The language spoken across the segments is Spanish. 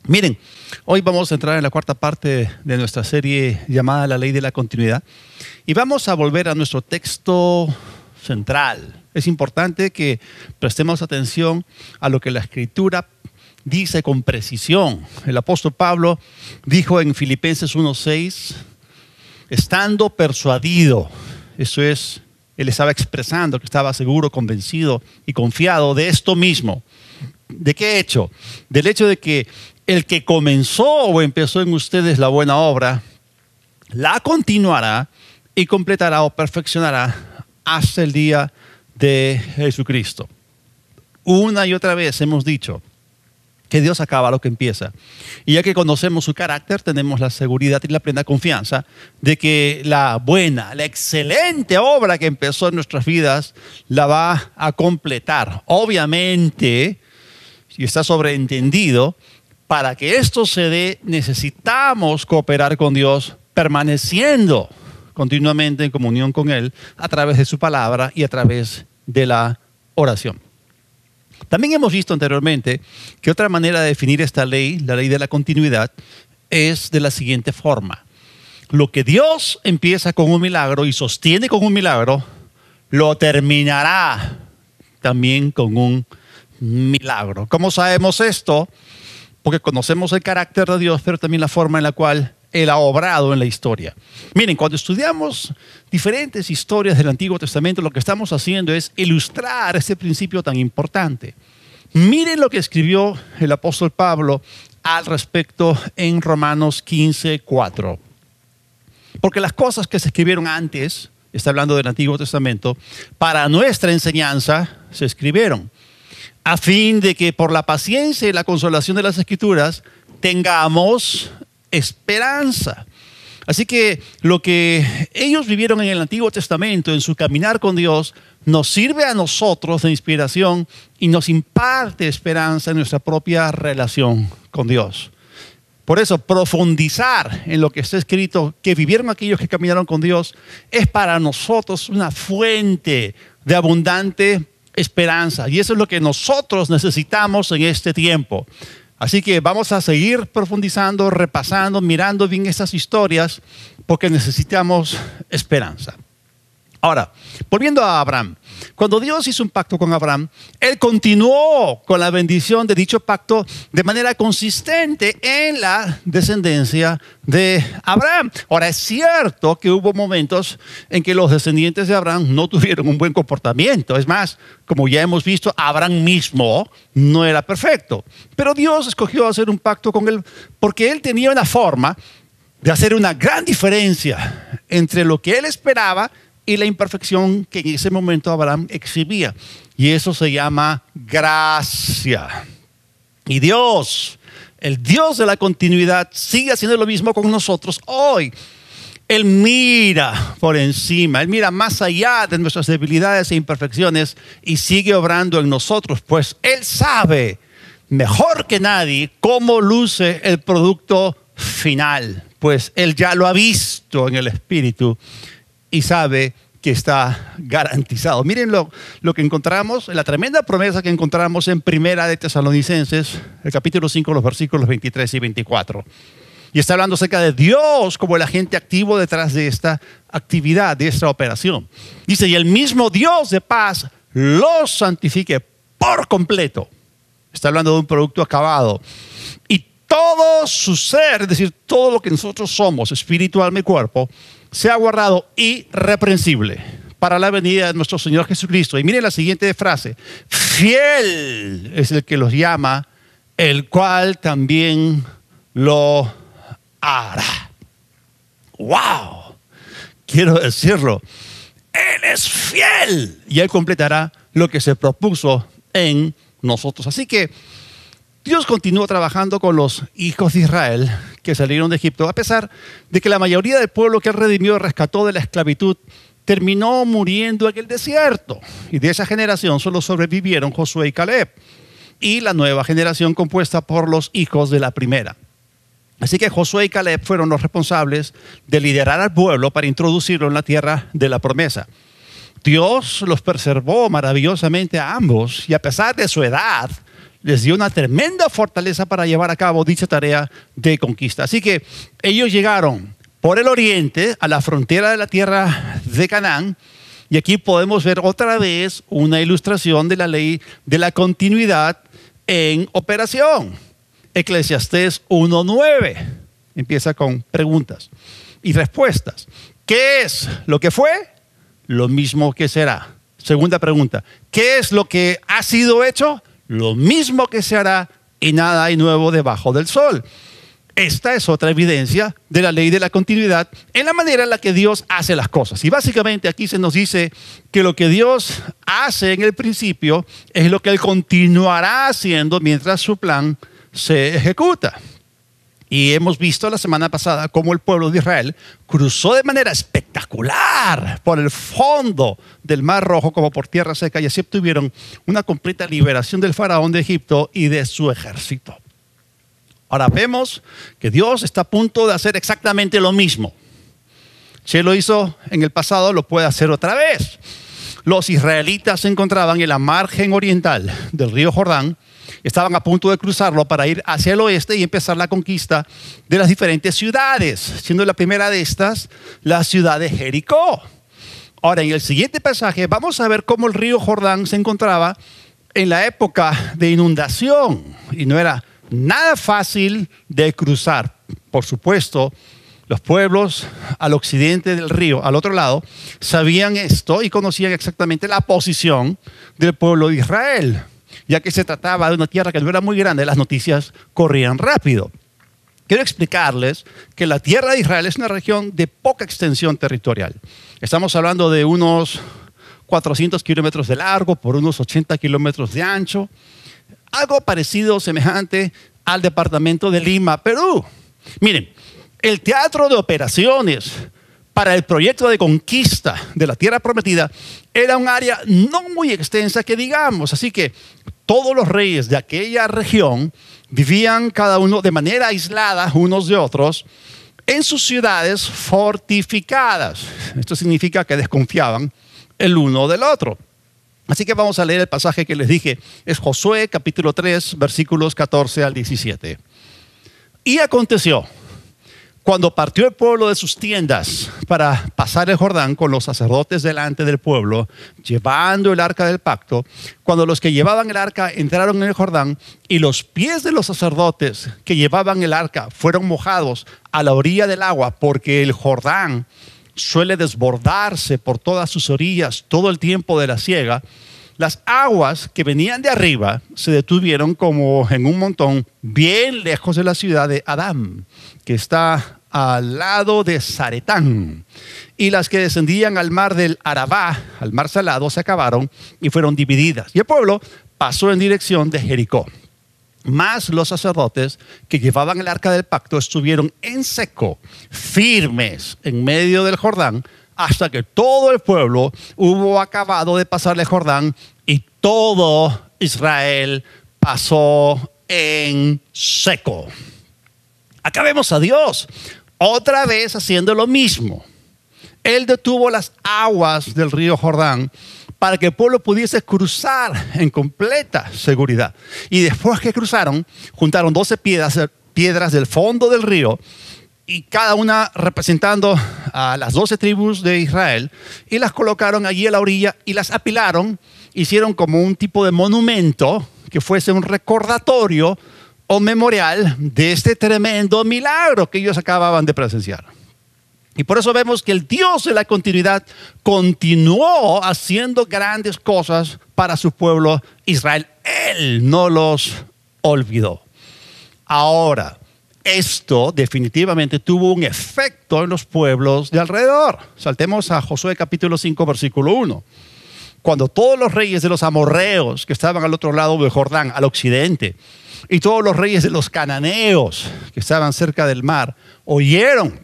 Miren, hoy vamos a entrar en la cuarta parte de nuestra serie llamada La Ley de la Continuidad y vamos a volver a nuestro texto central. Es importante que prestemos atención a lo que la Escritura dice con precisión. El apóstol Pablo dijo en Filipenses 1:6, estando persuadido, eso es, él estaba expresando que estaba seguro, convencido y confiado de esto mismo. ¿De qué hecho? Del hecho de que el que comenzó o empezó en ustedes la buena obra, la continuará y completará o perfeccionará hasta el día de Jesucristo. Una y otra vez hemos dicho que Dios acaba lo que empieza. Y ya que conocemos su carácter, tenemos la seguridad y la plena confianza de que la buena, la excelente obra que empezó en nuestras vidas, la va a completar. Obviamente, y está sobreentendido, para que esto se dé, necesitamos cooperar con Dios, permaneciendo continuamente en comunión con Él a través de su palabra y a través de la oración. También hemos visto anteriormente que otra manera de definir esta ley, la ley de la continuidad, es de la siguiente forma. Lo que Dios empieza con un milagro y sostiene con un milagro, lo terminará también con un milagro. ¿Cómo sabemos esto? Porque conocemos el carácter de Dios, pero también la forma en la cual Él ha obrado en la historia. Miren, cuando estudiamos diferentes historias del Antiguo Testamento, lo que estamos haciendo es ilustrar este principio tan importante. Miren lo que escribió el apóstol Pablo al respecto en Romanos 15:4. Porque las cosas que se escribieron antes, está hablando del Antiguo Testamento, para nuestra enseñanza se escribieron, a fin de que por la paciencia y la consolación de las Escrituras tengamos esperanza. Así que lo que ellos vivieron en el Antiguo Testamento, en su caminar con Dios, nos sirve a nosotros de inspiración y nos imparte esperanza en nuestra propia relación con Dios. Por eso, profundizar en lo que está escrito, que vivieron aquellos que caminaron con Dios, es para nosotros una fuente de abundante esperanza. Y eso es lo que nosotros necesitamos en este tiempo. Así que vamos a seguir profundizando, repasando, mirando bien estas historias, porque necesitamos esperanza. Ahora, volviendo a Abraham. Cuando Dios hizo un pacto con Abraham, Él continuó con la bendición de dicho pacto de manera consistente en la descendencia de Abraham. Ahora, es cierto que hubo momentos en que los descendientes de Abraham no tuvieron un buen comportamiento. Es más, como ya hemos visto, Abraham mismo no era perfecto. Pero Dios escogió hacer un pacto con él porque Él tenía una forma de hacer una gran diferencia entre lo que Él esperaba y la imperfección que en ese momento Abraham exhibía. Y eso se llama gracia. Y Dios, el Dios de la continuidad, sigue haciendo lo mismo con nosotros hoy. Él mira por encima, Él mira más allá de nuestras debilidades e imperfecciones y sigue obrando en nosotros, pues Él sabe mejor que nadie cómo luce el producto final, pues Él ya lo ha visto en el Espíritu y sabe que está garantizado. Miren lo que encontramos, la tremenda promesa que encontramos en Primera de Tesalonicenses, el capítulo 5, los versículos 23 y 24. Y está hablando acerca de Dios como el agente activo detrás de esta actividad, de esta operación. Dice, y el mismo Dios de paz los santifique por completo. Está hablando de un producto acabado. Y todo su ser, es decir, todo lo que nosotros somos, espíritu, alma y cuerpo, sea guardado irreprensible para la venida de nuestro Señor Jesucristo. Y miren la siguiente frase. Fiel es el que los llama, el cual también lo hará. ¡Wow! Quiero decirlo. Él es fiel y Él completará lo que se propuso en nosotros. Así que Dios continuó trabajando con los hijos de Israel que salieron de Egipto, a pesar de que la mayoría del pueblo que Él redimió y rescató de la esclavitud terminó muriendo en el desierto. Y de esa generación solo sobrevivieron Josué y Caleb y la nueva generación compuesta por los hijos de la primera. Así que Josué y Caleb fueron los responsables de liderar al pueblo para introducirlo en la tierra de la promesa. Dios los preservó maravillosamente a ambos y a pesar de su edad, les dio una tremenda fortaleza para llevar a cabo dicha tarea de conquista. Así que ellos llegaron por el oriente a la frontera de la tierra de Canaán. Y aquí podemos ver otra vez una ilustración de la ley de la continuidad en operación. Eclesiastés 1:9 empieza con preguntas y respuestas. ¿Qué es lo que fue? Lo mismo que será. Segunda pregunta. ¿Qué es lo que ha sido hecho? Lo mismo que se hará, y nada hay nuevo debajo del sol. Esta es otra evidencia de la ley de la continuidad en la manera en la que Dios hace las cosas. Y básicamente aquí se nos dice que lo que Dios hace en el principio es lo que Él continuará haciendo mientras su plan se ejecuta. Y hemos visto la semana pasada cómo el pueblo de Israel cruzó de manera espectacular por el fondo del Mar Rojo como por tierra seca, y así obtuvieron una completa liberación del faraón de Egipto y de su ejército. Ahora vemos que Dios está a punto de hacer exactamente lo mismo. Si Él lo hizo en el pasado, lo puede hacer otra vez. Los israelitas se encontraban en la margen oriental del río Jordán. Estaban a punto de cruzarlo para ir hacia el oeste y empezar la conquista de las diferentes ciudades, siendo la primera de estas la ciudad de Jericó. Ahora, en el siguiente pasaje vamos a ver cómo el río Jordán se encontraba en la época de inundación y no era nada fácil de cruzar. Por supuesto, los pueblos al occidente del río, al otro lado, sabían esto y conocían exactamente la posición del pueblo de Israel. Ya que se trataba de una tierra que no era muy grande, las noticias corrían rápido. Quiero explicarles que la tierra de Israel es una región de poca extensión territorial. Estamos hablando de unos 400 kilómetros de largo por unos 80 kilómetros de ancho. Algo parecido, semejante al departamento de Lima, Perú. Miren, el teatro de operaciones para el proyecto de conquista de la tierra prometida era un área no muy extensa que digamos, así que todos los reyes de aquella región vivían cada uno de manera aislada unos de otros en sus ciudades fortificadas. Esto significa que desconfiaban el uno del otro. Así que vamos a leer el pasaje que les dije, es Josué capítulo 3 versículos 14 al 17. Y aconteció, cuando partió el pueblo de sus tiendas para pasar el Jordán con los sacerdotes delante del pueblo, llevando el arca del pacto, cuando los que llevaban el arca entraron en el Jordán y los pies de los sacerdotes que llevaban el arca fueron mojados a la orilla del agua, porque el Jordán suele desbordarse por todas sus orillas todo el tiempo de la siega, las aguas que venían de arriba se detuvieron como en un montón bien lejos de la ciudad de Adam, que está al lado de Zaretán. Y las que descendían al mar del Arabá, al mar salado, se acabaron y fueron divididas. Y el pueblo pasó en dirección de Jericó. Mas los sacerdotes que llevaban el arca del pacto estuvieron en seco, firmes en medio del Jordán, hasta que todo el pueblo hubo acabado de pasar el Jordán y todo Israel pasó en seco. Acá vemos a Dios otra vez haciendo lo mismo. Él detuvo las aguas del río Jordán para que el pueblo pudiese cruzar en completa seguridad. Y después que cruzaron, juntaron 12 piedras del fondo del río, y cada una representando a las 12 tribus de Israel, y las colocaron allí a la orilla y las apilaron, hicieron como un tipo de monumento que fuese un recordatorio o memorial de este tremendo milagro que ellos acababan de presenciar. Y por eso vemos que el Dios de la continuidad continuó haciendo grandes cosas para su pueblo Israel. Él no los olvidó. Ahora, esto definitivamente tuvo un efecto en los pueblos de alrededor. Saltemos a Josué capítulo 5, versículo 1. Cuando todos los reyes de los amorreos que estaban al otro lado del Jordán, al occidente, y todos los reyes de los cananeos que estaban cerca del mar, oyeron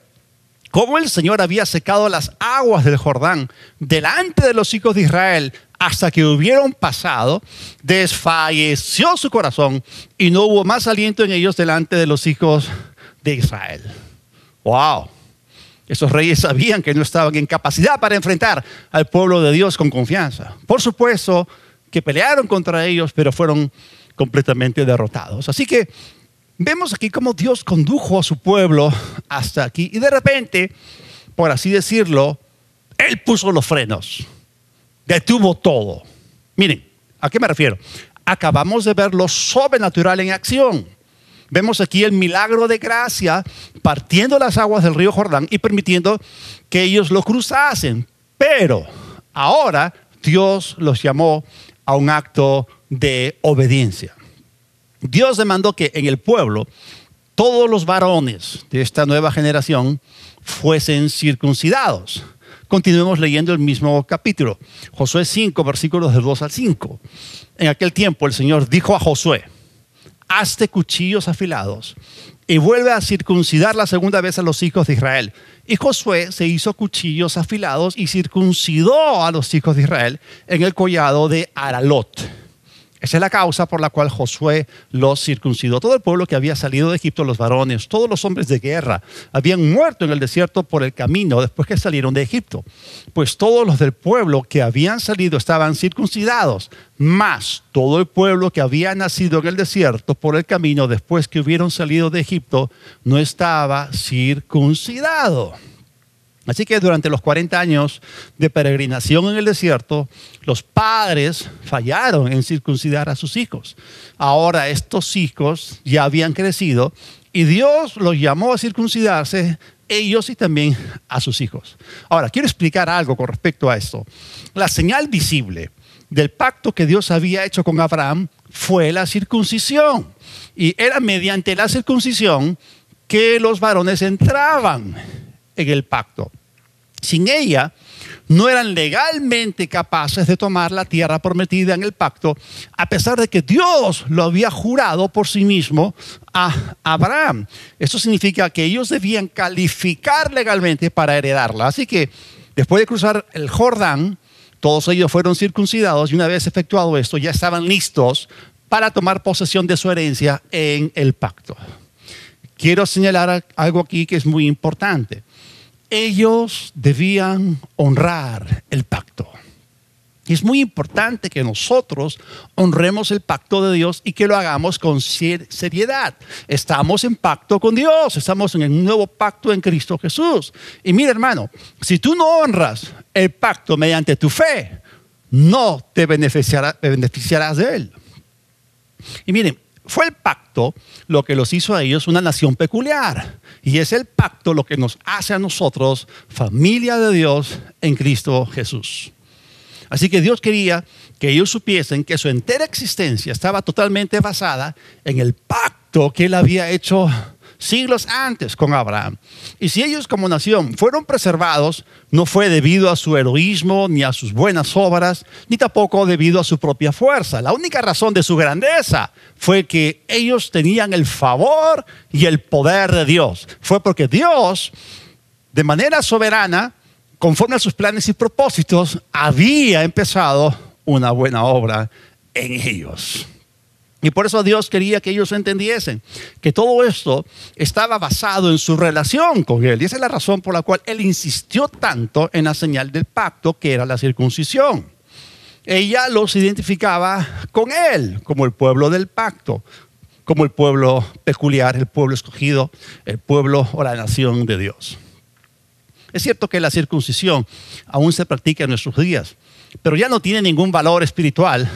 cómo el Señor había secado las aguas del Jordán delante de los hijos de Israel hasta que hubieron pasado, desfalleció su corazón y no hubo más aliento en ellos delante de los hijos de Israel. ¡Wow! Esos reyes sabían que no estaban en capacidad para enfrentar al pueblo de Dios con confianza. Por supuesto que pelearon contra ellos, pero fueron completamente derrotados. Así que vemos aquí cómo Dios condujo a su pueblo hasta aquí y de repente, por así decirlo, Él puso los frenos, detuvo todo. Miren, ¿a qué me refiero? Acabamos de ver lo sobrenatural en acción. Vemos aquí el milagro de gracia partiendo las aguas del río Jordán y permitiendo que ellos lo cruzasen. Pero ahora Dios los llamó a un acto de obediencia. Dios demandó que en el pueblo todos los varones de esta nueva generación fuesen circuncidados. Continuemos leyendo el mismo capítulo. Josué 5, versículos del 2 al 5. En aquel tiempo el Señor dijo a Josué: hazte cuchillos afilados y vuelve a circuncidar la segunda vez a los hijos de Israel. Y Josué se hizo cuchillos afilados y circuncidó a los hijos de Israel en el collado de Aralot. Esa es la causa por la cual Josué los circuncidó. Todo el pueblo que había salido de Egipto, los varones, todos los hombres de guerra, habían muerto en el desierto por el camino después que salieron de Egipto. Pues todos los del pueblo que habían salido estaban circuncidados, más todo el pueblo que había nacido en el desierto por el camino después que hubieron salido de Egipto no estaba circuncidado. Así que durante los 40 años de peregrinación en el desierto, los padres fallaron en circuncidar a sus hijos. Ahora estos hijos ya habían crecido y Dios los llamó a circuncidarse ellos y también a sus hijos. Ahora, quiero explicar algo con respecto a esto. La señal visible del pacto que Dios había hecho con Abraham fue la circuncisión. Y era mediante la circuncisión que los varones entraban en el pacto. Sin ella, no eran legalmente capaces de tomar la tierra prometida en el pacto, a pesar de que Dios lo había jurado por sí mismo a Abraham. Esto significa que ellos debían calificar legalmente para heredarla. Así que después de cruzar el Jordán, todos ellos fueron circuncidados y una vez efectuado esto, ya estaban listos para tomar posesión de su herencia en el pacto. Quiero señalar algo aquí que es muy importante. Ellos debían honrar el pacto. Y es muy importante que nosotros honremos el pacto de Dios y que lo hagamos con seriedad. Estamos en pacto con Dios, estamos en un nuevo pacto en Cristo Jesús. Y mira, hermano, si tú no honras el pacto mediante tu fe, no te beneficiarás de él. Y miren, fue el pacto lo que los hizo a ellos una nación peculiar. Y es el pacto lo que nos hace a nosotros familia de Dios en Cristo Jesús. Así que Dios quería que ellos supiesen que su entera existencia estaba totalmente basada en el pacto que Él había hecho siglos antes con Abraham. Y si ellos como nación fueron preservados, no fue debido a su heroísmo, ni a sus buenas obras, ni tampoco debido a su propia fuerza. La única razón de su grandeza fue que ellos tenían el favor y el poder de Dios. Fue porque Dios, de manera soberana, conforme a sus planes y propósitos, había empezado una buena obra en ellos. Y por eso Dios quería que ellos entendiesen que todo esto estaba basado en su relación con Él. Y esa es la razón por la cual Él insistió tanto en la señal del pacto, que era la circuncisión. Ella los identificaba con Él como el pueblo del pacto, como el pueblo peculiar, el pueblo escogido, el pueblo o la nación de Dios. Es cierto que la circuncisión aún se practica en nuestros días, pero ya no tiene ningún valor espiritual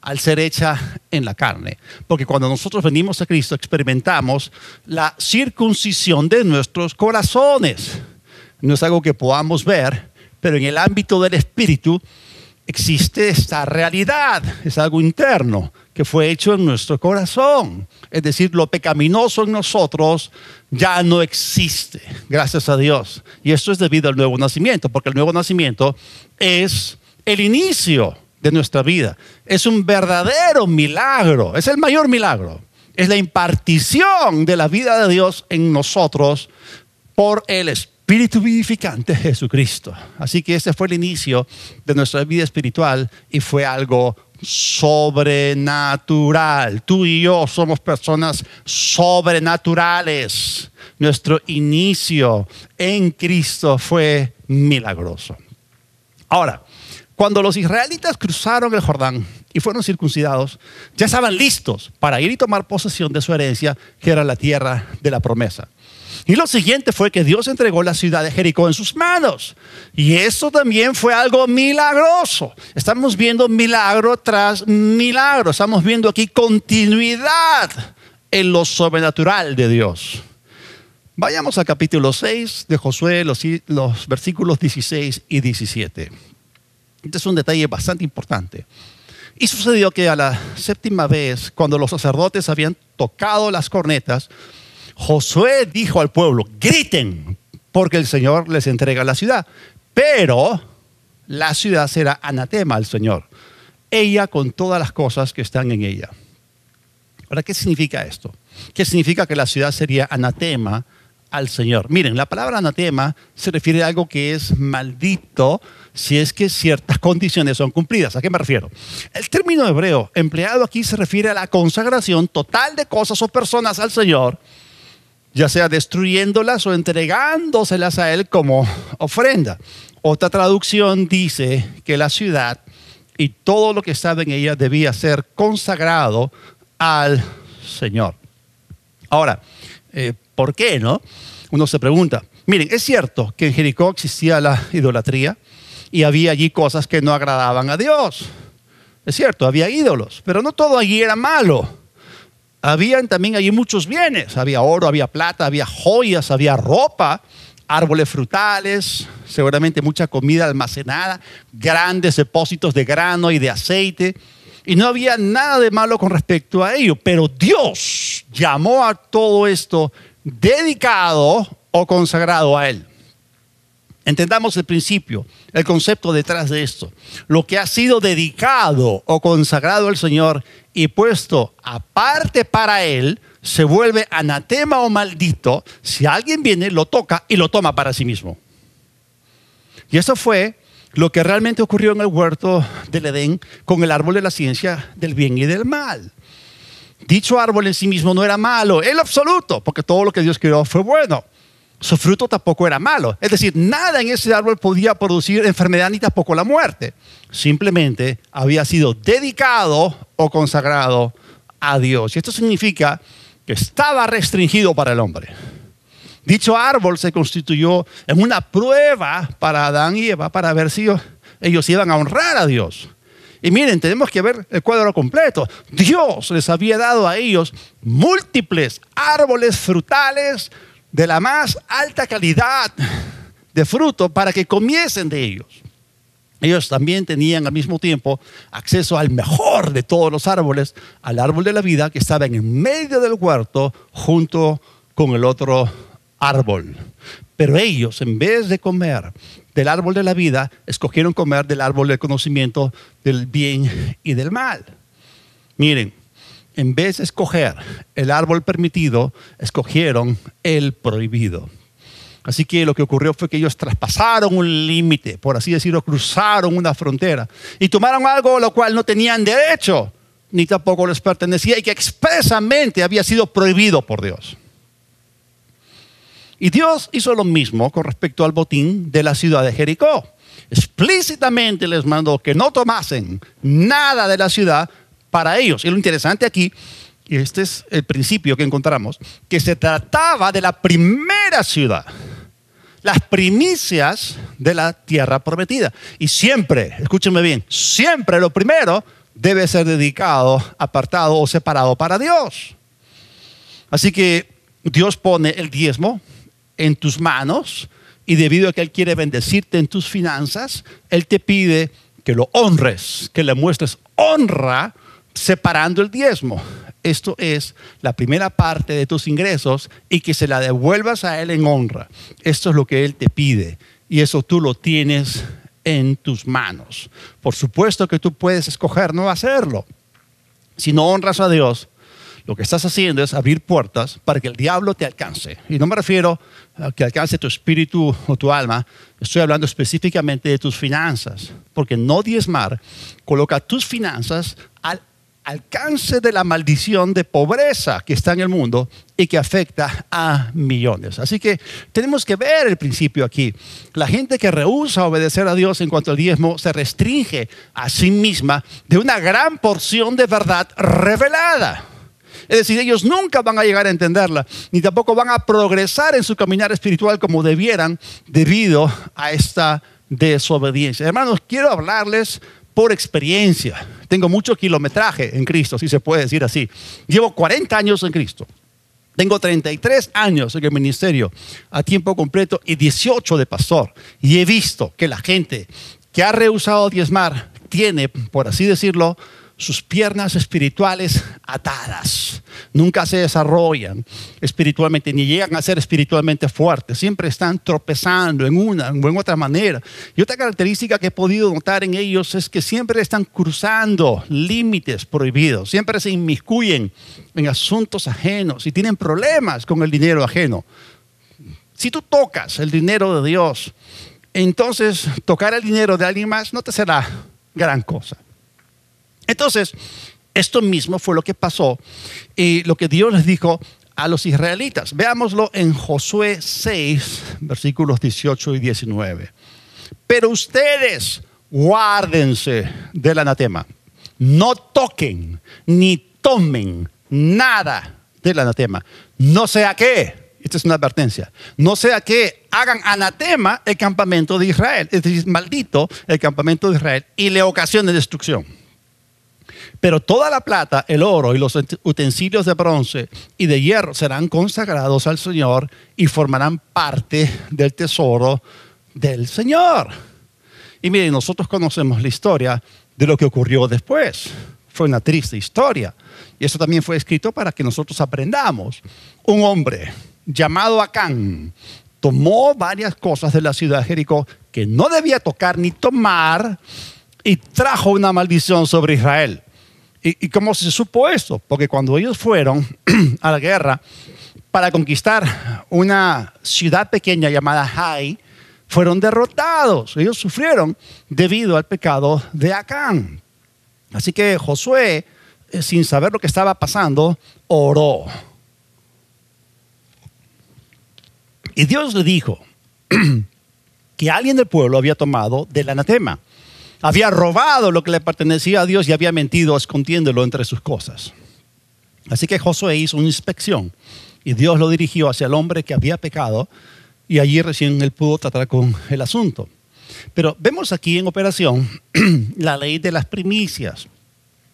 al ser hecha en la carne. Porque cuando nosotros venimos a Cristo experimentamos la circuncisión de nuestros corazones. No es algo que podamos ver, pero en el ámbito del espíritu existe esta realidad. Es algo interno que fue hecho en nuestro corazón. Es decir, lo pecaminoso en nosotros ya no existe, gracias a Dios. Y esto es debido al nuevo nacimiento, porque el nuevo nacimiento es el inicio de nuestra vida. Es un verdadero milagro, es el mayor milagro. Es la impartición de la vida de Dios en nosotros por el Espíritu vivificante Jesucristo. Así que ese fue el inicio de nuestra vida espiritual y fue algo sobrenatural. Tú y yo somos personas sobrenaturales. Nuestro inicio en Cristo fue milagroso. Ahora, cuando los israelitas cruzaron el Jordán y fueron circuncidados, ya estaban listos para ir y tomar posesión de su herencia, que era la tierra de la promesa. Y lo siguiente fue que Dios entregó la ciudad de Jericó en sus manos. Y eso también fue algo milagroso. Estamos viendo milagro tras milagro. Estamos viendo aquí continuidad en lo sobrenatural de Dios. Vayamos al capítulo 6 de Josué, los versículos 16 y 17. Este es un detalle bastante importante. Y sucedió que a la séptima vez, cuando los sacerdotes habían tocado las cornetas, Josué dijo al pueblo: griten, porque el Señor les entrega la ciudad. Pero la ciudad será anatema al Señor, ella con todas las cosas que están en ella. Ahora, ¿qué significa esto? ¿Qué significa que la ciudad sería anatema al Señor? Miren, la palabra anatema se refiere a algo que es maldito si es que ciertas condiciones son cumplidas. ¿A qué me refiero? El término hebreo empleado aquí se refiere a la consagración total de cosas o personas al Señor, ya sea destruyéndolas o entregándoselas a Él como ofrenda. Otra traducción dice que la ciudad y todo lo que estaba en ella debía ser consagrado al Señor. Ahora, ¿por qué no? Uno se pregunta. Miren, es cierto que en Jericó existía la idolatría y había allí cosas que no agradaban a Dios. Es cierto, había ídolos, pero no todo allí era malo. Habían también allí muchos bienes. Había oro, había plata, había joyas, había ropa, árboles frutales, seguramente mucha comida almacenada, grandes depósitos de grano y de aceite. Y no había nada de malo con respecto a ello. Pero Dios llamó a todo esto dedicado o consagrado a Él. Entendamos el principio, el concepto detrás de esto. Lo que ha sido dedicado o consagrado al Señor y puesto aparte para Él, se vuelve anatema o maldito si alguien viene, lo toca y lo toma para sí mismo. Y eso fue lo que realmente ocurrió en el huerto del Edén con el árbol de la ciencia del bien y del mal. Dicho árbol en sí mismo no era malo, en lo absoluto, porque todo lo que Dios creó fue bueno. Su fruto tampoco era malo. Es decir, nada en ese árbol podía producir enfermedad ni tampoco la muerte. Simplemente había sido dedicado o consagrado a Dios. Y esto significa que estaba restringido para el hombre. Dicho árbol se constituyó en una prueba para Adán y Eva para ver si ellos iban a honrar a Dios. Y miren, tenemos que ver el cuadro completo. Dios les había dado a ellos múltiples árboles frutales de la más alta calidad de fruto para que comiesen de ellos. Ellos también tenían al mismo tiempo acceso al mejor de todos los árboles, al árbol de la vida que estaba en el medio del huerto junto con el otro árbol. Pero ellos, en vez de comer del árbol de la vida, escogieron comer del árbol del conocimiento del bien y del mal. Miren, en vez de escoger el árbol permitido, escogieron el prohibido. Así que lo que ocurrió fue que ellos traspasaron un límite, por así decirlo, cruzaron una frontera y tomaron algo a lo cual no tenían derecho, ni tampoco les pertenecía y que expresamente había sido prohibido por Dios. Y Dios hizo lo mismo con respecto al botín de la ciudad de Jericó. Explícitamente les mandó que no tomasen nada de la ciudad para ellos. Y lo interesante aquí, y este es el principio que encontramos, que se trataba de la primera ciudad, las primicias de la tierra prometida. Y siempre, escúchenme bien, siempre lo primero debe ser dedicado, apartado o separado para Dios. Así que Dios pone el diezmo en tus manos y debido a que Él quiere bendecirte en tus finanzas, Él te pide que lo honres, que le muestres honra separando el diezmo. Esto es la primera parte de tus ingresos y que se la devuelvas a Él en honra. Esto es lo que Él te pide y eso tú lo tienes en tus manos. Por supuesto que tú puedes escoger no hacerlo. Si no honras a Dios, lo que estás haciendo es abrir puertas para que el diablo te alcance. Y no me refiero a que alcance tu espíritu o tu alma. Estoy hablando específicamente de tus finanzas. Porque no diezmar coloca tus finanzas al alcance de la maldición de pobreza que está en el mundo y que afecta a millones. Así que tenemos que ver el principio aquí. La gente que rehúsa obedecer a Dios en cuanto al diezmo se restringe a sí misma de una gran porción de verdad revelada. Es decir, ellos nunca van a llegar a entenderla, ni tampoco van a progresar en su caminar espiritual como debieran debido a esta desobediencia. Hermanos, quiero hablarles por experiencia. Tengo mucho kilometraje en Cristo, si se puede decir así. Llevo 40 años en Cristo. Tengo 33 años en el ministerio a tiempo completo y 18 de pastor. Y he visto que la gente que ha rehusado diezmar tiene, por así decirlo, sus piernas espirituales atadas. Nunca se desarrollan espiritualmente, ni llegan a ser espiritualmente fuertes. Siempre están tropezando en una o en otra manera. Y otra característica que he podido notar en ellos es que siempre están cruzando límites prohibidos. Siempre se inmiscuyen en asuntos ajenos y tienen problemas con el dinero ajeno. Si tú tocas el dinero de Dios, entonces tocar el dinero de alguien más no te será gran cosa. Entonces, esto mismo fue lo que pasó y lo que Dios les dijo a los israelitas. Veámoslo en Josué 6, versículos 18 y 19. Pero ustedes guárdense del anatema. No toquen ni tomen nada del anatema. No sea que, esta es una advertencia, no sea que hagan anatema el campamento de Israel, es decir, maldito el campamento de Israel y le ocasione destrucción. Pero toda la plata, el oro y los utensilios de bronce y de hierro serán consagrados al Señor y formarán parte del tesoro del Señor. Y miren, nosotros conocemos la historia de lo que ocurrió después. Fue una triste historia. Y eso también fue escrito para que nosotros aprendamos. Un hombre llamado Acán tomó varias cosas de la ciudad de Jericó que no debía tocar ni tomar y trajo una maldición sobre Israel. ¿Y cómo se supo esto? Porque cuando ellos fueron a la guerra para conquistar una ciudad pequeña llamada Hai, fueron derrotados. Ellos sufrieron debido al pecado de Acán. Así que Josué, sin saber lo que estaba pasando, oró. Y Dios le dijo que alguien del pueblo había tomado del anatema. Había robado lo que le pertenecía a Dios y había mentido escondiéndolo entre sus cosas. Así que Josué hizo una inspección y Dios lo dirigió hacia el hombre que había pecado y allí recién él pudo tratar con el asunto. Pero vemos aquí en operación la ley de las primicias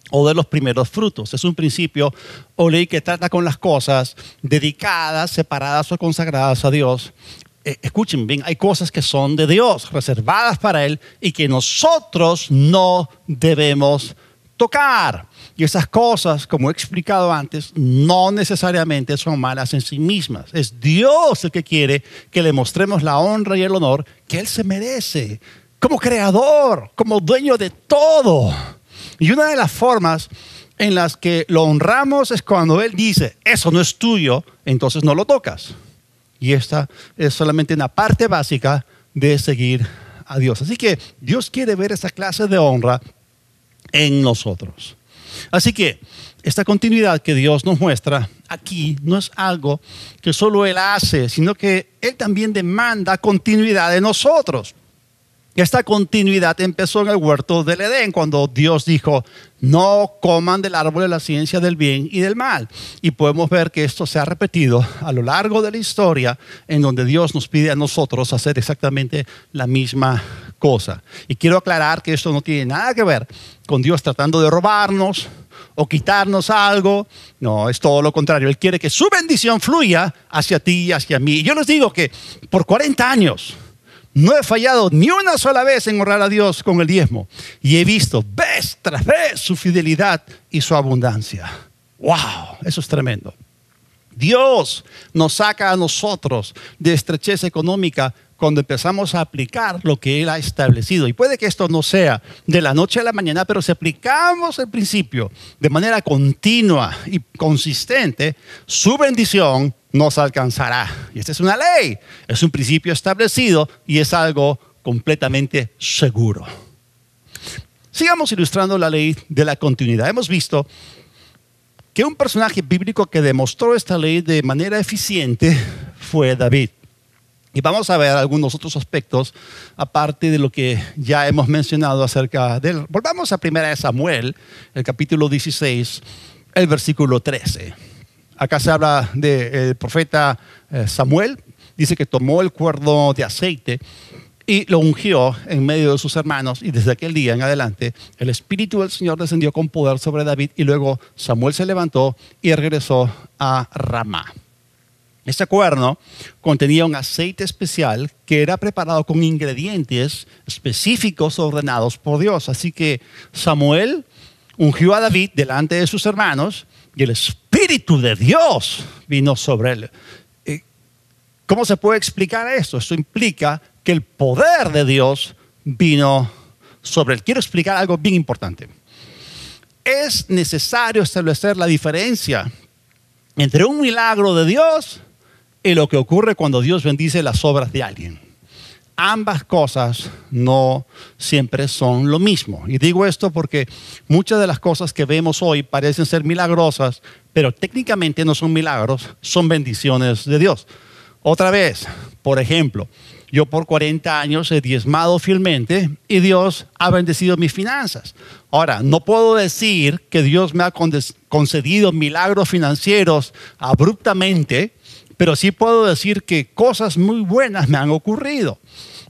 o de los primeros frutos. Es un principio o ley que trata con las cosas dedicadas, separadas o consagradas a Dios. Escuchen bien, hay cosas que son de Dios, reservadas para Él y que nosotros no debemos tocar. Y esas cosas, como he explicado antes, no necesariamente son malas en sí mismas. Es Dios el que quiere que le mostremos la honra y el honor que Él se merece, como creador, como dueño de todo. Y una de las formas en las que lo honramos es cuando Él dice, eso no es tuyo, entonces no lo tocas. Y esta es solamente una parte básica de seguir a Dios. Así que Dios quiere ver esa clase de honra en nosotros. Así que esta continuidad que Dios nos muestra aquí no es algo que solo Él hace, sino que Él también demanda continuidad de nosotros. Esta continuidad empezó en el huerto del Edén, cuando Dios dijo, no coman del árbol de la ciencia del bien y del mal. Y podemos ver que esto se ha repetido a lo largo de la historia, en donde Dios nos pide a nosotros hacer exactamente la misma cosa. Y quiero aclarar que esto no tiene nada que ver con Dios tratando de robarnos o quitarnos algo. No, es todo lo contrario. Él quiere que su bendición fluya hacia ti y hacia mí. Y yo les digo que por 40 años... no he fallado ni una sola vez en honrar a Dios con el diezmo. Y he visto vez tras vez su fidelidad y su abundancia. ¡Wow! Eso es tremendo. Dios nos saca a nosotros de estrechez económica cuando empezamos a aplicar lo que Él ha establecido. Y puede que esto no sea de la noche a la mañana, pero si aplicamos el principio de manera continua y consistente, su bendición nos alcanzará. Y esta es una ley, es un principio establecido y es algo completamente seguro. Sigamos ilustrando la ley de la continuidad. Hemos visto que un personaje bíblico que demostró esta ley de manera eficiente fue David. Y vamos a ver algunos otros aspectos, aparte de lo que ya hemos mencionado acerca de él. Volvamos a 1 Samuel, el capítulo 16, el versículo 13. Acá se habla del profeta Samuel. Dice que tomó el cuerno de aceite y lo ungió en medio de sus hermanos. Y desde aquel día en adelante, el Espíritu del Señor descendió con poder sobre David. Y luego Samuel se levantó y regresó a Ramá. Este cuerno contenía un aceite especial que era preparado con ingredientes específicos ordenados por Dios. Así que Samuel ungió a David delante de sus hermanos y el Espíritu de Dios vino sobre él. ¿Cómo se puede explicar esto? Esto implica que el poder de Dios vino sobre él. Quiero explicar algo bien importante. Es necesario establecer la diferencia entre un milagro de Dios y lo que ocurre cuando Dios bendice las obras de alguien. Ambas cosas no siempre son lo mismo. Y digo esto porque muchas de las cosas que vemos hoy parecen ser milagrosas, pero técnicamente no son milagros, son bendiciones de Dios. Otra vez, por ejemplo, yo por 40 años he diezmado fielmente y Dios ha bendecido mis finanzas. Ahora, no puedo decir que Dios me ha concedido milagros financieros abruptamente, pero sí puedo decir que cosas muy buenas me han ocurrido.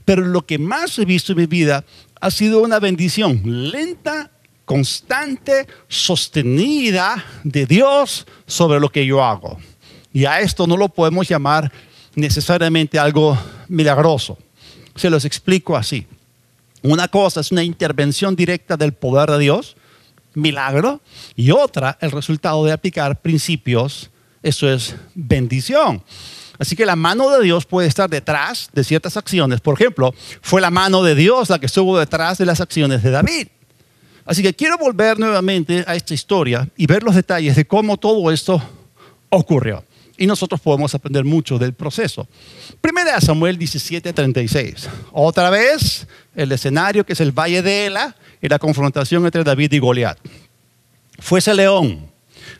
Pero lo que más he visto en mi vida ha sido una bendición lenta, constante, sostenida de Dios sobre lo que yo hago. Y a esto no lo podemos llamar necesariamente algo milagroso. Se los explico así. Una cosa es una intervención directa del poder de Dios, milagro, y otra, el resultado de aplicar principios. Eso es bendición. Así que la mano de Dios puede estar detrás de ciertas acciones. Por ejemplo, fue la mano de Dios la que estuvo detrás de las acciones de David. Así que quiero volver nuevamente a esta historia y ver los detalles de cómo todo esto ocurrió. Y nosotros podemos aprender mucho del proceso. 1 Samuel 17:36. Otra vez, el escenario que es el Valle de Ela y la confrontación entre David y Goliat. Fuese león,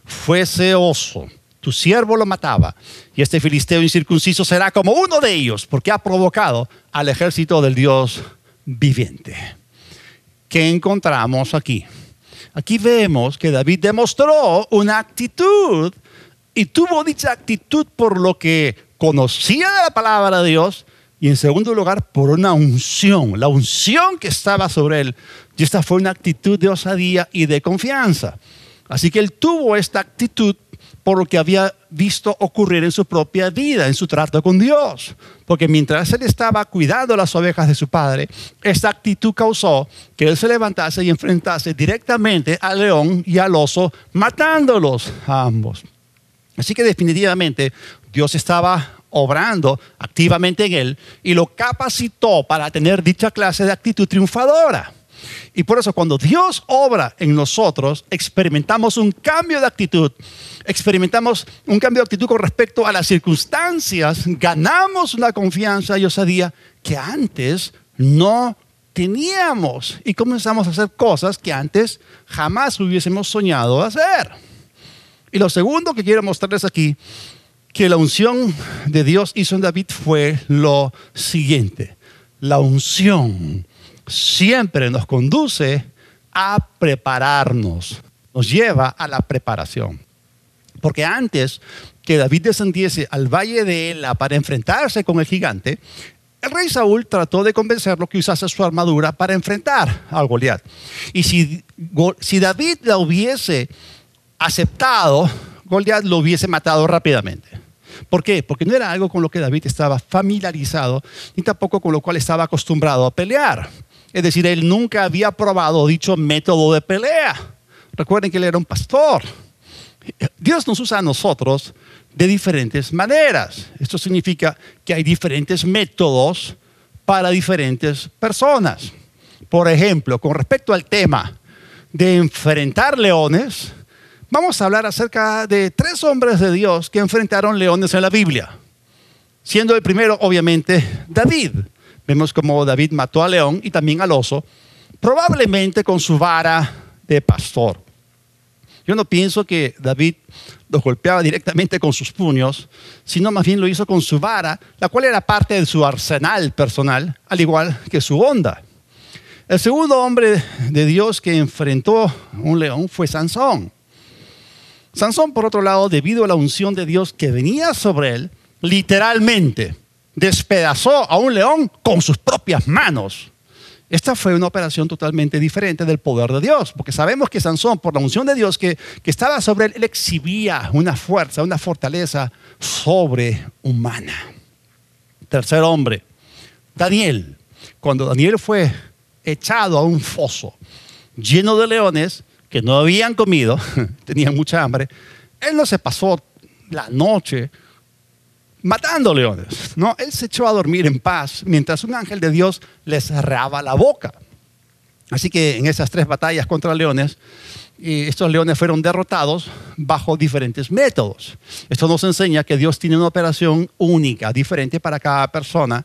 fuese oso, tu siervo lo mataba, y este filisteo incircunciso será como uno de ellos, porque ha provocado al ejército del Dios viviente. ¿Qué encontramos aquí? Aquí vemos que David demostró una actitud, y tuvo dicha actitud por lo que conocía de la palabra de Dios, y en segundo lugar por una unción, la unción que estaba sobre él. Y esta fue una actitud de osadía y de confianza. Así que él tuvo esta actitud por lo que había visto ocurrir en su propia vida, en su trato con Dios. Porque mientras él estaba cuidando las ovejas de su padre, esta actitud causó que él se levantase y enfrentase directamente al león y al oso, matándolos a ambos. Así que definitivamente Dios estaba obrando activamente en él y lo capacitó para tener dicha clase de actitud triunfadora. Y por eso cuando Dios obra en nosotros, experimentamos un cambio de actitud. Experimentamos un cambio de actitud con respecto a las circunstancias. Ganamos una confianza y osadía que antes no teníamos. Y comenzamos a hacer cosas que antes jamás hubiésemos soñado hacer. Y lo segundo que quiero mostrarles aquí, que la unción de Dios hizo en David fue lo siguiente. La unción siempre nos conduce a prepararnos, nos lleva a la preparación. Porque antes que David descendiese al valle de Ela para enfrentarse con el gigante, el rey Saúl trató de convencerlo que usase su armadura para enfrentar al Goliat. Y si David la hubiese aceptado, Goliat lo hubiese matado rápidamente. ¿Por qué? Porque no era algo con lo que David estaba familiarizado, ni tampoco con lo cual estaba acostumbrado a pelear. Es decir, él nunca había probado dicho método de pelea. Recuerden que él era un pastor. Dios nos usa a nosotros de diferentes maneras. Esto significa que hay diferentes métodos para diferentes personas. Por ejemplo, con respecto al tema de enfrentar leones, vamos a hablar acerca de 3 hombres de Dios que enfrentaron leones en la Biblia. Siendo el primero, obviamente, David. Vemos cómo David mató al león y también al oso, probablemente con su vara de pastor. Yo no pienso que David los golpeaba directamente con sus puños, sino más bien lo hizo con su vara, la cual era parte de su arsenal personal, al igual que su honda. El segundo hombre de Dios que enfrentó un león fue Sansón. Sansón, por otro lado, debido a la unción de Dios que venía sobre él, literalmente despedazó a un león con sus propias manos. Esta fue una operación totalmente diferente del poder de Dios, porque sabemos que Sansón, por la unción de Dios que estaba sobre él, él exhibía una fuerza, una fortaleza sobrehumana. Tercer hombre, Daniel. Cuando Daniel fue echado a un foso lleno de leones que no habían comido, tenían mucha hambre, él no se pasó la noche matando leones, ¿no? Él se echó a dormir en paz mientras un ángel de Dios le cerraba la boca. Así que en esas 3 batallas contra leones, estos leones fueron derrotados bajo diferentes métodos. Esto nos enseña que Dios tiene una operación única, diferente para cada persona,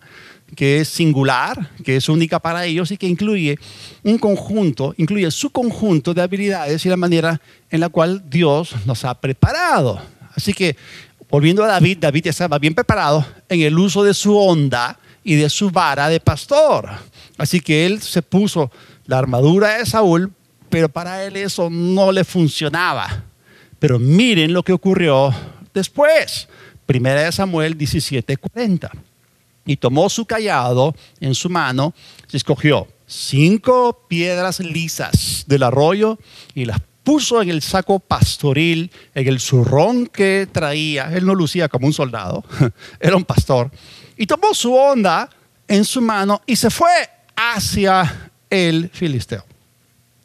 que es singular, que es única para ellos y que incluye su conjunto de habilidades y la manera en la cual Dios nos ha preparado. Así que, volviendo a David, David estaba bien preparado en el uso de su honda y de su vara de pastor. Así que él se puso la armadura de Saúl, pero para él eso no le funcionaba. Pero miren lo que ocurrió después. Primera de Samuel 17:40. Y tomó su cayado en su mano, se escogió 5 piedras lisas del arroyo y las puso en el saco pastoril, en el zurrón que traía. Él no lucía como un soldado, era un pastor. Y tomó su honda en su mano y se fue hacia el filisteo.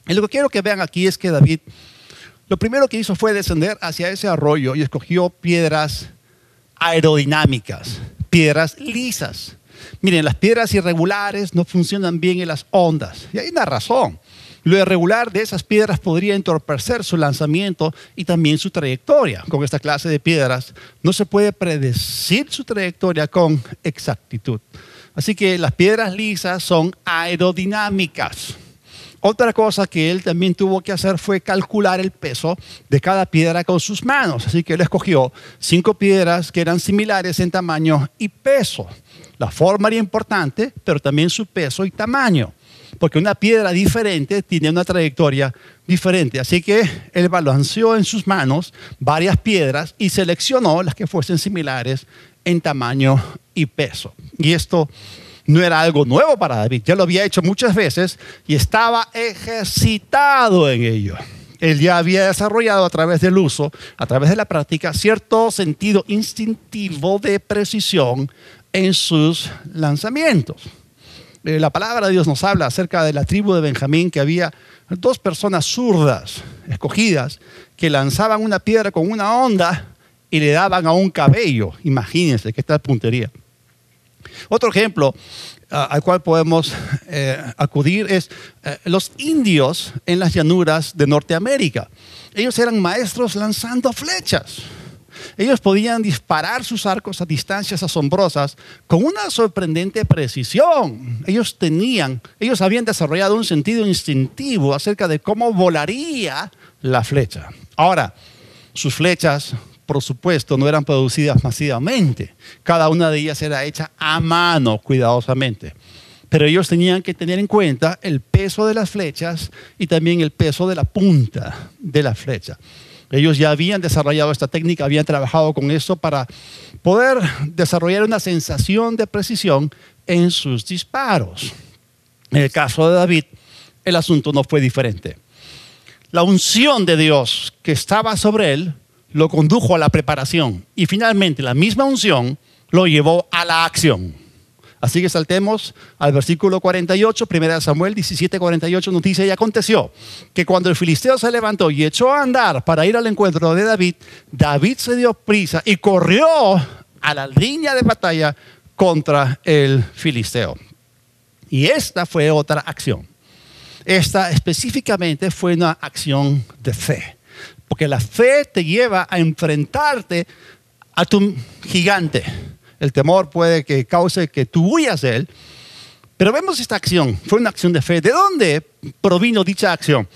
Y lo que quiero que vean aquí es que David, lo primero que hizo fue descender hacia ese arroyo y escogió piedras aerodinámicas, piedras lisas. Miren, las piedras irregulares no funcionan bien en las ondas. Y hay una razón. Lo irregular de esas piedras podría entorpecer su lanzamiento y también su trayectoria. Con esta clase de piedras no se puede predecir su trayectoria con exactitud. Así que las piedras lisas son aerodinámicas. Otra cosa que él también tuvo que hacer fue calcular el peso de cada piedra con sus manos. Así que él escogió 5 piedras que eran similares en tamaño y peso. La forma era importante, pero también su peso y tamaño. Porque una piedra diferente tiene una trayectoria diferente. Así que él balanceó en sus manos varias piedras y seleccionó las que fuesen similares en tamaño y peso. Y esto no era algo nuevo para David, ya lo había hecho muchas veces y estaba ejercitado en ello. Él ya había desarrollado a través del uso, a través de la práctica, cierto sentido instintivo de precisión en sus lanzamientos. La palabra de Dios nos habla acerca de la tribu de Benjamín, que había 2 personas zurdas, escogidas, que lanzaban una piedra con una honda y le daban a un cabello. Imagínense qué tal puntería. Otro ejemplo al cual podemos acudir es los indios en las llanuras de Norteamérica. Ellos eran maestros lanzando flechas. Ellos podían disparar sus arcos a distancias asombrosas con una sorprendente precisión. Ellos habían desarrollado un sentido instintivo acerca de cómo volaría la flecha. Ahora, sus flechas, por supuesto, no eran producidas masivamente. Cada una de ellas era hecha a mano, cuidadosamente. Pero ellos tenían que tener en cuenta el peso de las flechas y también el peso de la punta de la flecha. Ellos ya habían desarrollado esta técnica, habían trabajado con eso para poder desarrollar una sensación de precisión en sus disparos. En el caso de David, el asunto no fue diferente. La unción de Dios que estaba sobre él lo condujo a la preparación y finalmente la misma unción lo llevó a la acción. Así que saltemos al versículo 48, 1 Samuel 17:48 nos dice: y aconteció que cuando el filisteo se levantó y echó a andar para ir al encuentro de David, David se dio prisa y corrió a la línea de batalla contra el filisteo. Y esta fue otra acción. Esta específicamente fue una acción de fe. Porque la fe te lleva a enfrentarte a tu gigante. El temor puede que cause que tú huyas de él, Pero vemos esta acción, fue una acción de fe. ¿De dónde provino dicha acción?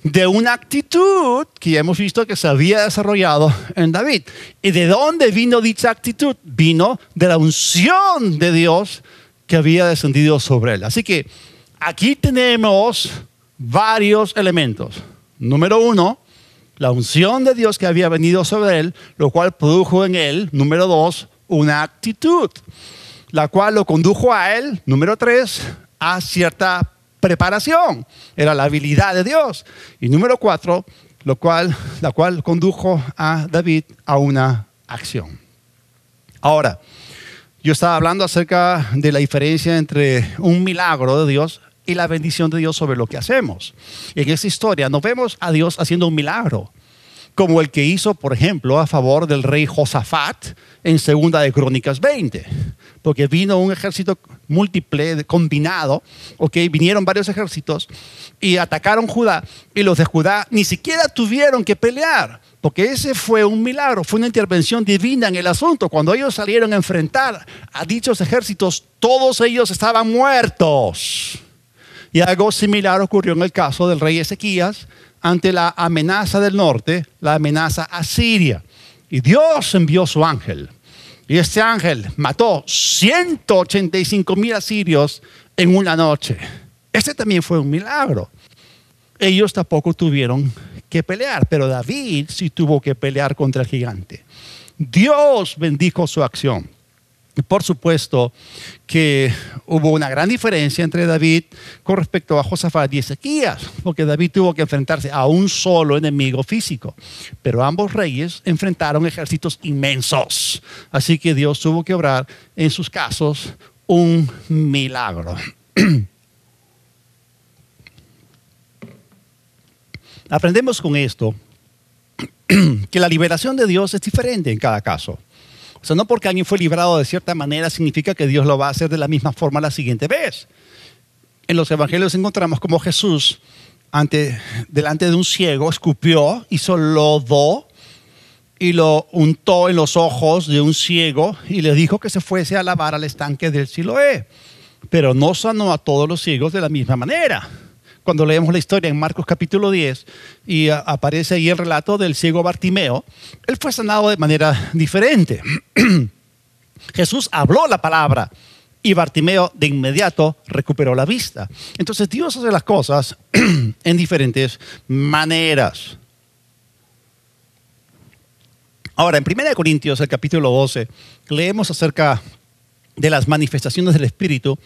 De una actitud que ya hemos visto que se había desarrollado en David. ¿Y de dónde vino dicha actitud? Vino de la unción de Dios que había descendido sobre él. Así que aquí tenemos varios elementos. Número uno, la unción de Dios que había venido sobre él, lo cual produjo en él, número dos, una actitud, la cual lo condujo a él, número tres, a cierta preparación. Era la habilidad de Dios. Y número cuatro, la cual condujo a David a una acción. Ahora, yo estaba hablando acerca de la diferencia entre un milagro de Dios y la bendición de Dios sobre lo que hacemos. En esta historia nos vemos a Dios haciendo un milagro, como el que hizo, por ejemplo, a favor del rey Josafat en 2 de Crónicas 20. Porque vino un ejército múltiple, combinado, vinieron varios ejércitos y atacaron Judá, y los de Judá ni siquiera tuvieron que pelear, porque ese fue un milagro, fue una intervención divina en el asunto. Cuando ellos salieron a enfrentar a dichos ejércitos, todos ellos estaban muertos. Y algo similar ocurrió en el caso del rey Ezequías ante la amenaza del norte, la amenaza asiria. Y Dios envió su ángel. Y este ángel mató 185,000 asirios en una noche. Este también fue un milagro. Ellos tampoco tuvieron que pelear, pero David sí tuvo que pelear contra el gigante. Dios bendijo su acción. Y por supuesto que hubo una gran diferencia entre David con respecto a Josafat y Ezequías, porque David tuvo que enfrentarse a un solo enemigo físico, pero ambos reyes enfrentaron ejércitos inmensos. Así que Dios tuvo que obrar en sus casos un milagro. Aprendemos con esto que la liberación de Dios es diferente en cada caso. O sea, no porque alguien fue librado de cierta manera significa que Dios lo va a hacer de la misma forma la siguiente vez. En los evangelios encontramos como Jesús, delante de un ciego, escupió, hizo lodo y lo untó en los ojos de un ciego y le dijo que se fuese a lavar al estanque del Siloé. Pero no sanó a todos los ciegos de la misma manera. Cuando leemos la historia en Marcos capítulo 10 y aparece ahí el relato del ciego Bartimeo, él fue sanado de manera diferente. Jesús habló la palabra y Bartimeo de inmediato recuperó la vista. Entonces Dios hace las cosas en diferentes maneras. Ahora, en 1 Corintios, el capítulo 12, leemos acerca de las manifestaciones del Espíritu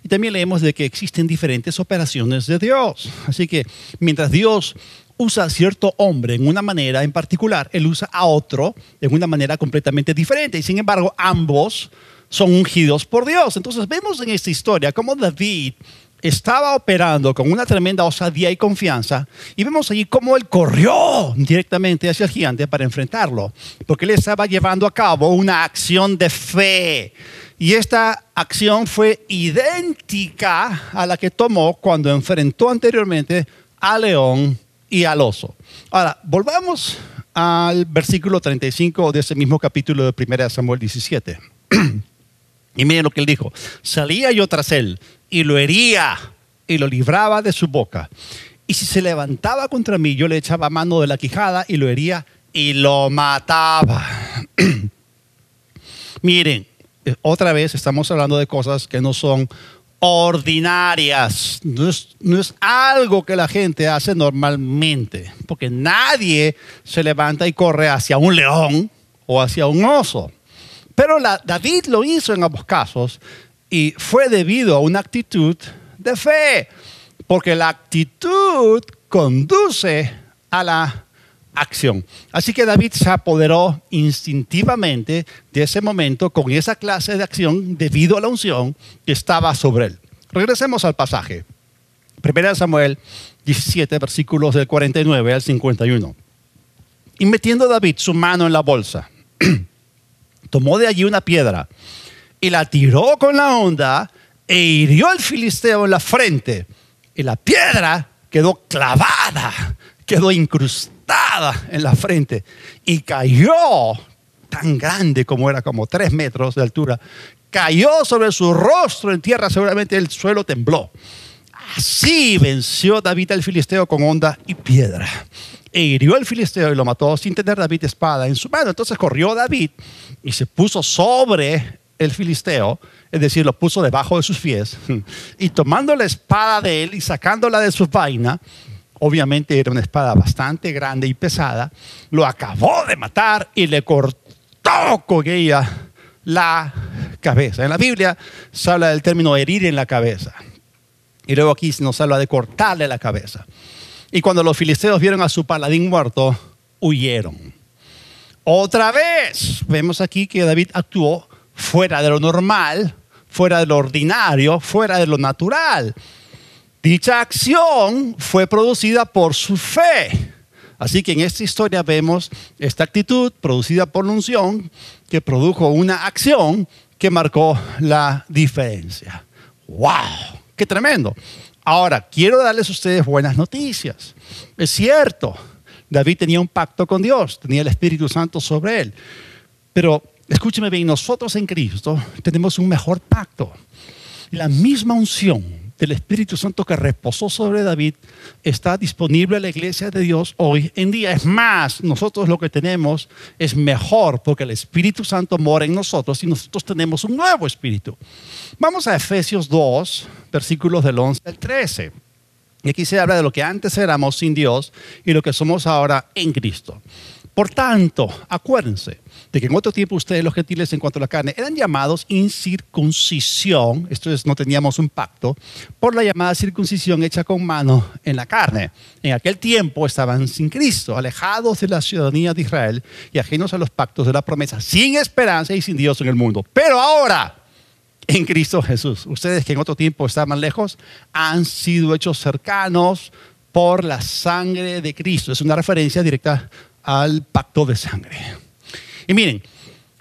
y también leemos de que existen diferentes operaciones de Dios. Así que mientras Dios usa a cierto hombre en una manera en particular, Él usa a otro en una manera completamente diferente. Y sin embargo, ambos son ungidos por Dios. Entonces vemos en esta historia cómo David estaba operando con una tremenda osadía y confianza, y vemos allí cómo él corrió directamente hacia el gigante para enfrentarlo, porque él estaba llevando a cabo una acción de fe. Y esta acción fue idéntica a la que tomó cuando enfrentó anteriormente al león y al oso. Ahora, volvamos al versículo 35 de ese mismo capítulo de 1 Samuel 17. Y miren lo que él dijo. Salía yo tras él y lo hería y lo libraba de su boca. Y si se levantaba contra mí, yo le echaba mano de la quijada y lo hería y lo mataba. Miren, otra vez estamos hablando de cosas que no son ordinarias. No es algo que la gente hace normalmente, porque nadie se levanta y corre hacia un león o hacia un oso. Pero David lo hizo en ambos casos y fue debido a una actitud de fe, porque la actitud conduce a la acción. Así que David se apoderó instintivamente de ese momento con esa clase de acción debido a la unción que estaba sobre él. Regresemos al pasaje. 1 Samuel 17, versículos del 49 al 51. Y metiendo David su mano en la bolsa, tomó de allí una piedra y la tiró con la honda e hirió al filisteo en la frente. Y la piedra quedó clavada, quedó incrustada en la frente y cayó tan grande como era, como 3 metros de altura, cayó sobre su rostro en tierra, seguramente el suelo tembló. Así venció David al filisteo con honda y piedra. E hirió al filisteo y lo mató sin tener David espada en su mano. Entonces corrió David y se puso sobre el filisteo, es decir, lo puso debajo de sus pies, y tomando la espada de él y sacándola de su vaina, obviamente era una espada bastante grande y pesada, lo acabó de matar y le cortó con ella la cabeza. En la Biblia se habla del término herir en la cabeza. Y luego aquí nos habla de cortarle la cabeza. Y cuando los filisteos vieron a su paladín muerto, huyeron. Otra vez vemos aquí que David actuó fuera de lo normal, fuera de lo ordinario, fuera de lo natural. Dicha acción fue producida por su fe. Así que en esta historia vemos esta actitud producida por la unción que produjo una acción que marcó la diferencia. ¡Wow! ¡Qué tremendo! Ahora, quiero darles a ustedes buenas noticias. Es cierto, David tenía un pacto con Dios, tenía el Espíritu Santo sobre él. Pero escúcheme bien, nosotros en Cristo tenemos un mejor pacto. La misma unción del Espíritu Santo que reposó sobre David está disponible en la iglesia de Dios hoy en día. Es más, nosotros lo que tenemos es mejor porque el Espíritu Santo mora en nosotros y nosotros tenemos un nuevo espíritu. Vamos a Efesios 2, versículos del 11 al 13. Y aquí se habla de lo que antes éramos sin Dios y lo que somos ahora en Cristo. Por tanto, acuérdense de que en otro tiempo ustedes, los gentiles, en cuanto a la carne, eran llamados incircuncisión, esto es, no teníamos un pacto, por la llamada circuncisión hecha con mano en la carne. En aquel tiempo estaban sin Cristo, alejados de la ciudadanía de Israel y ajenos a los pactos de la promesa, sin esperanza y sin Dios en el mundo. Pero ahora, en Cristo Jesús, ustedes que en otro tiempo estaban lejos, han sido hechos cercanos por la sangre de Cristo. Es una referencia directa al pacto de sangre. Y miren,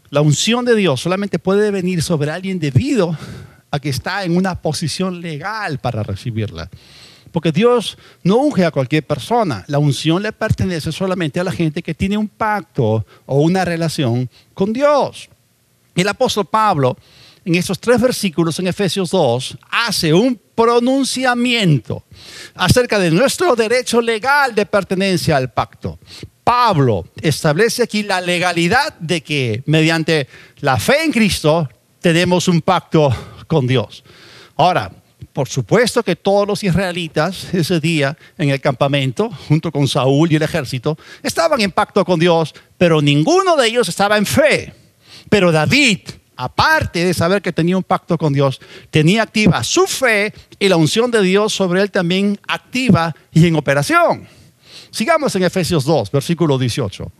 la unción de Dios solamente puede venir sobre alguien debido a que está en una posición legal para recibirla. Porque Dios no unge a cualquier persona. La unción le pertenece solamente a la gente que tiene un pacto o una relación con Dios. Y el apóstol Pablo, en estos 3 versículos en Efesios 2, hace un pronunciamiento acerca de nuestro derecho legal de pertenencia al pacto. Pablo establece aquí la legalidad de que mediante la fe en Cristo tenemos un pacto con Dios. Ahora, por supuesto que todos los israelitas ese día en el campamento, junto con Saúl y el ejército, estaban en pacto con Dios, pero ninguno de ellos estaba en fe. Pero David, aparte de saber que tenía un pacto con Dios, tenía activa su fe y la unción de Dios sobre él también activa y en operación. Sigamos en Efesios 2, versículo 18.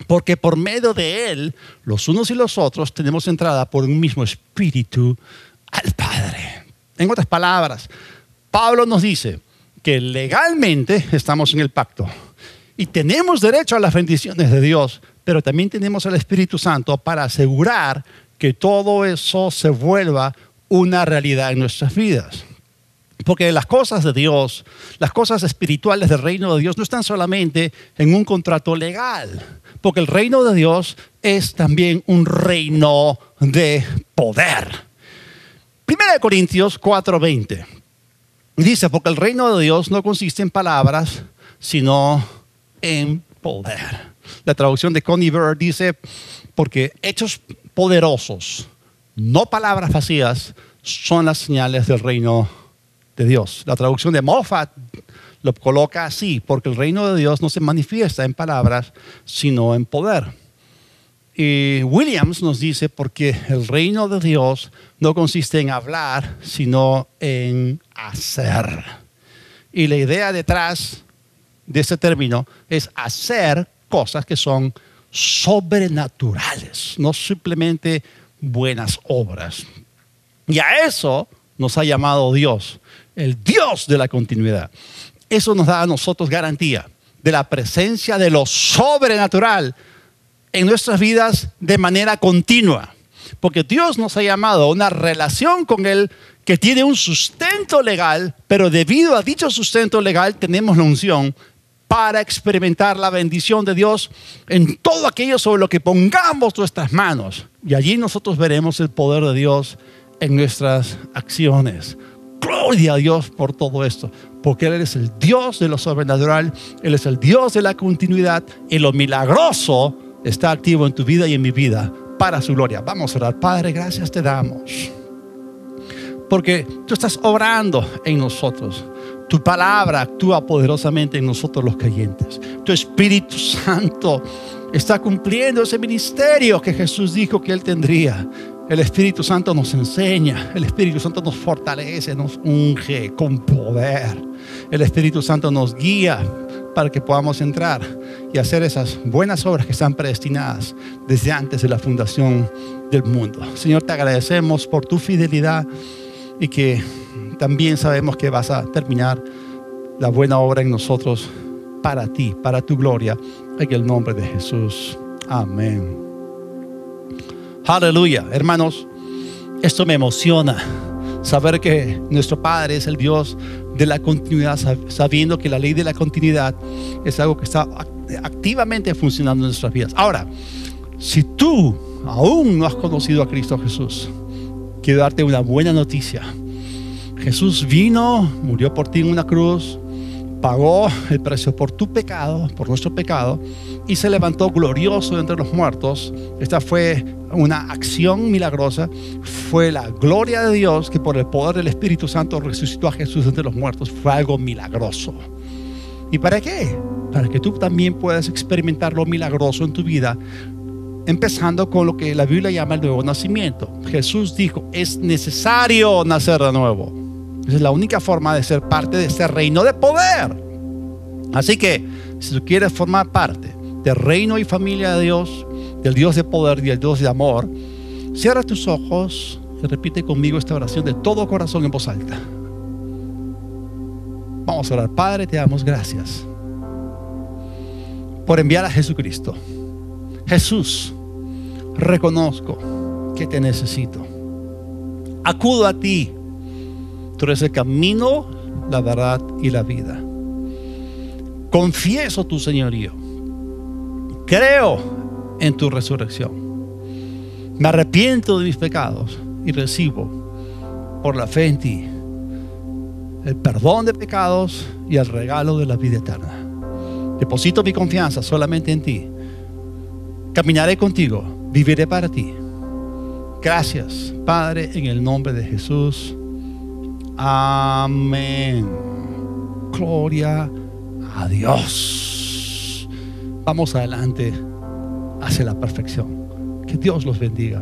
Porque por medio de él, los unos y los otros, tenemos entrada por un mismo espíritu al Padre. En otras palabras, Pablo nos dice que legalmente estamos en el pacto y tenemos derecho a las bendiciones de Dios, pero también tenemos al Espíritu Santo para asegurar que todo eso se vuelva una realidad en nuestras vidas. Porque las cosas de Dios, las cosas espirituales del reino de Dios no están solamente en un contrato legal. Porque el reino de Dios es también un reino de poder. 1 Corintios 4:20 dice, porque el reino de Dios no consiste en palabras, sino en poder. La traducción de Connie Bird dice, porque hechos poderosos, no palabras vacías, son las señales del reino de Dios. La traducción de Moffat lo coloca así, porque el reino de Dios no se manifiesta en palabras, sino en poder. Y Williams nos dice, porque el reino de Dios no consiste en hablar, sino en hacer. Y la idea detrás de este término es hacer cosas que son sobrenaturales, no simplemente buenas obras. Y a eso nos ha llamado Dios, el Dios de la continuidad. Eso nos da a nosotros garantía de la presencia de lo sobrenatural en nuestras vidas de manera continua. Porque Dios nos ha llamado a una relación con Él que tiene un sustento legal, pero debido a dicho sustento legal tenemos la unción para experimentar la bendición de Dios en todo aquello sobre lo que pongamos nuestras manos. Y allí nosotros veremos el poder de Dios en nuestras acciones. Gloria a Dios por todo esto, porque Él es el Dios de lo sobrenatural, Él es el Dios de la continuidad, y lo milagroso está activo en tu vida y en mi vida para su gloria. Vamos a orar. Padre, gracias te damos, porque tú estás obrando en nosotros. Tu palabra actúa poderosamente en nosotros los creyentes. Tu Espíritu Santo está cumpliendo ese ministerio que Jesús dijo que Él tendría. El Espíritu Santo nos enseña, el Espíritu Santo nos fortalece, nos unge con poder. El Espíritu Santo nos guía para que podamos entrar y hacer esas buenas obras que están predestinadas desde antes de la fundación del mundo. Señor, te agradecemos por tu fidelidad y que también sabemos que vas a terminar la buena obra en nosotros para ti, para tu gloria, en el nombre de Jesús. Amén. Aleluya, hermanos, esto me emociona, saber que nuestro Padre es el Dios de la continuidad, sabiendo que la ley de la continuidad es algo que está activamente funcionando en nuestras vidas. Ahora, si tú aún no has conocido a Cristo Jesús, quiero darte una buena noticia. Jesús vino, murió por ti en una cruz, pagó el precio por tu pecado, por nuestro pecado, y se levantó glorioso entre los muertos. Esta fue una acción milagrosa. Fue la gloria de Dios que por el poder del Espíritu Santo resucitó a Jesús entre los muertos. Fue algo milagroso. ¿Y para qué? Para que tú también puedas experimentar lo milagroso en tu vida, empezando con lo que la Biblia llama el nuevo nacimiento. Jesús dijo, es necesario nacer de nuevo. Esa es la única forma de ser parte de este reino de poder. Así que, si tú quieres formar parte del reino y familia de Dios, del Dios de poder y del Dios de amor, cierra tus ojos y repite conmigo esta oración de todo corazón en voz alta. Vamos a orar. Padre, te damos gracias por enviar a Jesucristo. Jesús, reconozco que te necesito. Acudo a ti. Tú eres el camino, la verdad y la vida. Confieso tu señorío. Creo en tu resurrección. Me arrepiento de mis pecados y recibo por la fe en ti el perdón de pecados y el regalo de la vida eterna. Deposito mi confianza solamente en ti. Caminaré contigo, viviré para ti. Gracias, Padre, en el nombre de Jesús. Amén. Gloria a Dios. Vamos adelante hacia la perfección. Que Dios los bendiga.